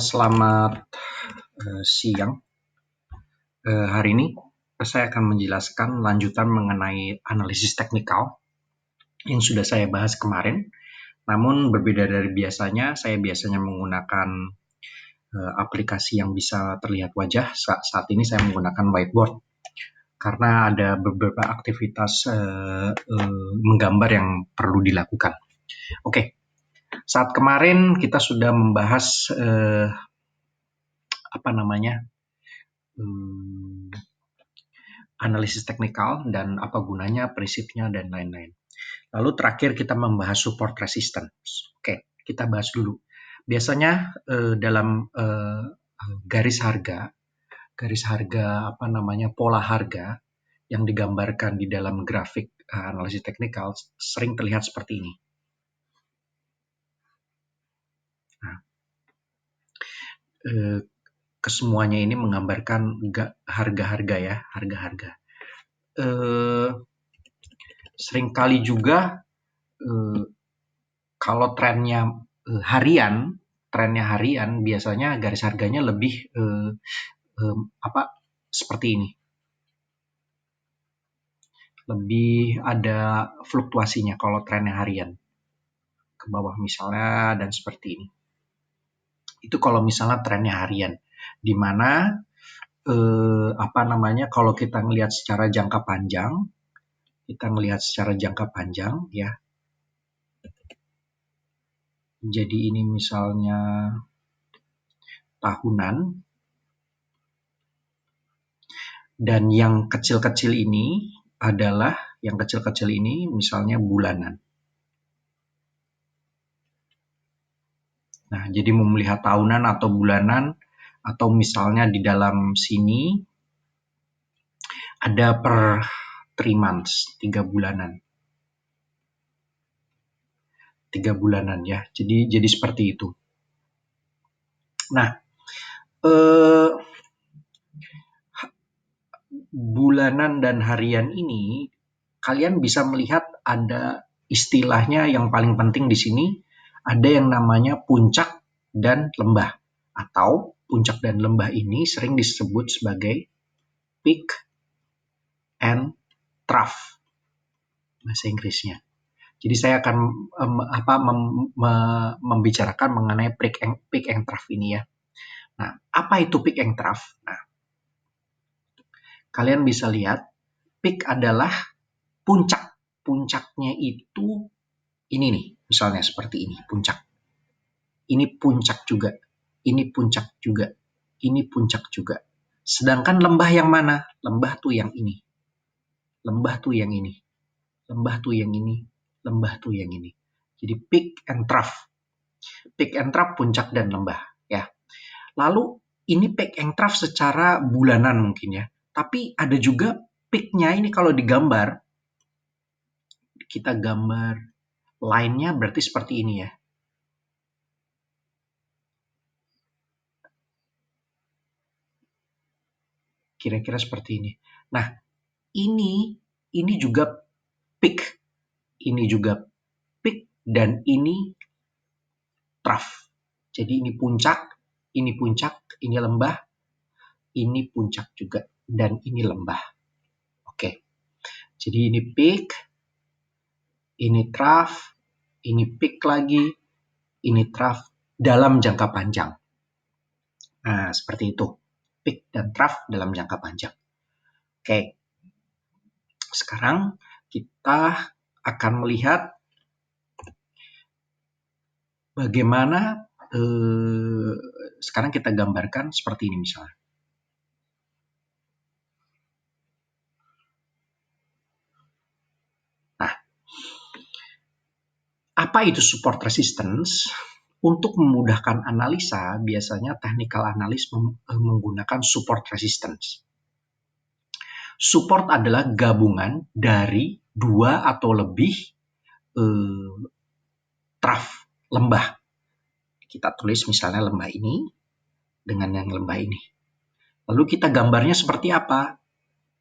Selamat siang. Hari ini saya akan menjelaskan lanjutan mengenai analisis teknikal yang sudah saya bahas kemarin. Namun berbeda dari biasanya, saya biasanya menggunakan aplikasi yang bisa terlihat wajah. Saat ini saya menggunakan whiteboard karena ada beberapa aktivitas menggambar yang perlu dilakukan. Oke, saat kemarin kita sudah membahas analisis teknikal dan apa gunanya, prinsipnya, dan lain-lain. Lalu terakhir kita membahas support resistance. Oke, kita bahas dulu. Biasanya dalam garis harga pola harga yang digambarkan di dalam grafik analisis teknikal sering terlihat seperti ini. Nah, kesemuanya ini menggambarkan harga-harga ya, harga-harga. Seringkali juga kalau trennya harian biasanya garis harganya lebih seperti ini. Lebih ada fluktuasinya kalau trennya harian. Ke bawah misalnya dan seperti ini. Itu kalau misalnya trennya harian. Di mana kalau kita melihat secara jangka panjang, ya. Jadi ini misalnya tahunan, dan yang kecil-kecil ini misalnya bulanan. Nah, jadi mau melihat tahunan atau bulanan, atau misalnya di dalam sini ada per 3 months, 3 bulanan. 3 bulanan ya. Jadi seperti itu. Nah, bulanan dan harian ini kalian bisa melihat ada istilahnya yang paling penting di sini, ada yang namanya puncak dan lembah, atau puncak dan lembah ini sering disebut sebagai peak and trough bahasa Inggrisnya. Jadi saya akan membicarakan mengenai peak and trough ini ya. Nah, apa itu peak and trough? Nah, kalian bisa lihat peak adalah puncak. Puncaknya itu ini nih, misalnya seperti ini, puncak. Ini puncak juga. Ini puncak juga. Ini puncak juga. Sedangkan lembah yang mana? Lembah tuh yang ini. Lembah tuh yang ini. Lembah tuh yang ini. Lembah tuh yang ini. Jadi peak and trough. Peak and trough, puncak dan lembah. Ya. Lalu ini peak and trough secara bulanan mungkin ya. Tapi ada juga peak-nya ini kalau digambar. Kita gambar line-nya berarti seperti ini ya. Kira-kira seperti ini. Nah, ini juga peak. Ini juga peak dan ini trough. Jadi ini puncak, ini lembah, ini puncak juga, dan ini lembah. Oke. Jadi ini peak, ini trough, ini peak lagi, ini trough dalam jangka panjang. Nah, seperti itu. Peak dan trough dalam jangka panjang. Oke. Sekarang kita akan melihat bagaimana sekarang kita gambarkan seperti ini misalnya. Nah, apa itu support resistance? Untuk memudahkan analisa, biasanya technical analyst menggunakan support resistance. Support adalah gabungan dari 2 atau lebih trough, lembah. Kita tulis misalnya lembah ini dengan yang lembah ini. Lalu kita gambarnya seperti apa?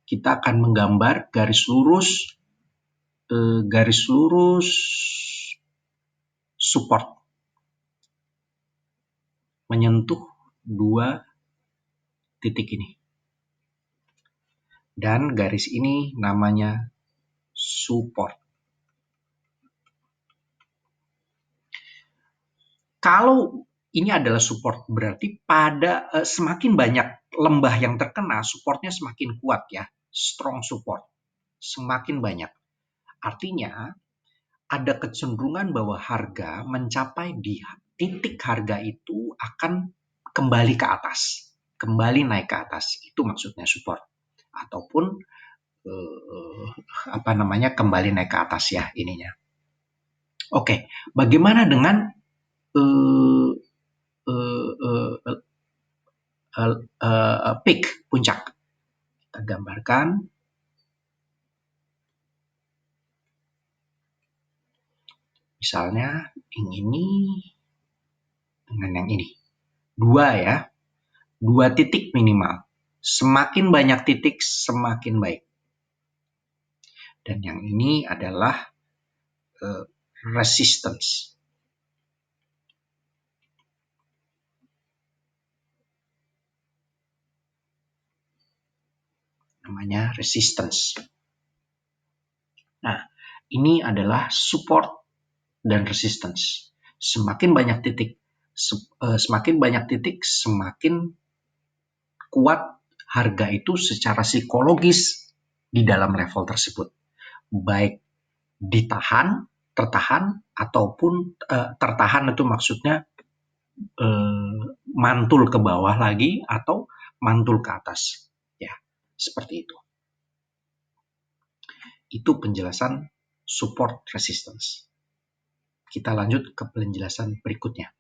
Kita akan menggambar garis lurus support. menyentuh dua titik ini. Dan garis ini namanya support. Kalau ini adalah support, berarti pada semakin banyak lembah yang terkena, supportnya semakin kuat ya, strong support, semakin banyak. Artinya ada kecenderungan bahwa harga mencapai di titik harga itu akan kembali ke atas, kembali naik ke atas. Itu maksudnya support, ataupun kembali naik ke atas ya ininya. Oke, bagaimana dengan peak, puncak? Kita gambarkan. Misalnya yang ini dengan yang ini. Dua ya. Dua titik minimal. Semakin banyak titik, semakin baik. Dan yang ini adalah resistance. Namanya resistance. Nah, ini adalah support dan resistance. Semakin banyak titik, semakin kuat harga itu secara psikologis di dalam level tersebut. Baik ditahan, tertahan, ataupun tertahan itu maksudnya mantul ke bawah lagi atau mantul ke atas. Ya, seperti itu. Itu penjelasan support resistance. Kita lanjut ke penjelasan berikutnya.